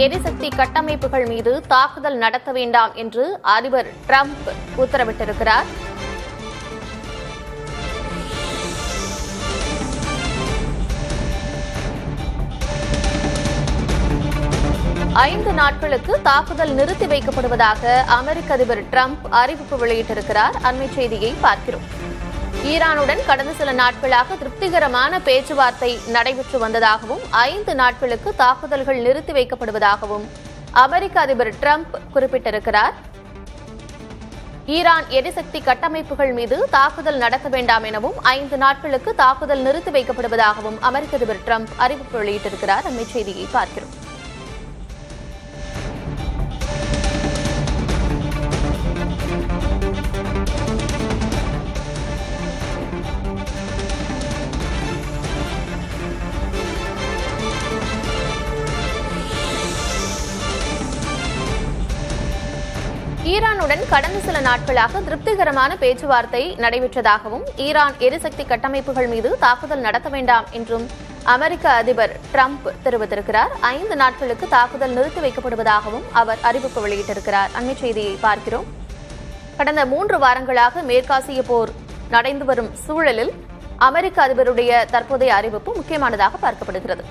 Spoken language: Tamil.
எரிசக்தி கட்டமைப்புகள் மீது தாக்குதல் நடத்த வேண்டாம் என்று அதிபர் டிரம்ப் உத்தரவிட்டிருக்கிறார். ஐந்து நாட்களுக்கு தாக்குதல் நிறுத்தி வைக்கப்படுவதாக அமெரிக்க அதிபர் டிரம்ப் அறிவிப்பு வெளியிட்டிருக்கிறார். அண்மை செய்தியை பார்க்கிறோம். ஈரானுடன் கடந்த சில நாட்களாக திருப்திகரமான பேச்சுவார்த்தை நடைபெற்று வந்ததாகவும் 5 நாட்களுக்கு தாக்குதல்கள் நிறுத்தி வைக்கப்படுவதாகவும் அமெரிக்க அதிபர் டிரம்ப் குறிப்பிட்டிருக்கிறார். ஈரான் எரிசக்தி கட்டமைப்புகள் மீது தாக்குதல் நடத்த வேண்டாம் எனவும் 5 நாட்களுக்கு தாக்குதல் நிறுத்தி வைக்கப்படுவதாகவும் அமெரிக்க அதிபர் டிரம்ப் அறிவிப்பு வெளியிட்டிருக்கிறார். அண்மை செய்தியை பார்க்கிறோம். ஈரானுடன் கடந்த சில நாட்களாக திருப்திகரமான பேச்சுவார்த்தை நடைபெற்றதாகவும் ஈரான் எரிசக்தி கட்டமைப்புகள் மீது தாக்குதல் நடத்த வேண்டாம் என்றும் அமெரிக்க அதிபர் டிரம்ப் தெரிவித்திருக்கிறார். 5 நாட்களுக்கு தாக்குதல் நிறுத்தி வைக்கப்படுவதாகவும் அவர் அறிவிப்பு வெளியிட்டிருக்கிறார். அண்மை செய்தியை பார்க்கிறோம். கடந்த 3 வாரங்களாக மேற்காசிய போர் நடந்து வரும் சூழலில் அமெரிக்க அதிபருடைய தற்போதைய அறிவிப்பு முக்கியமானதாக பார்க்கப்படுகிறது.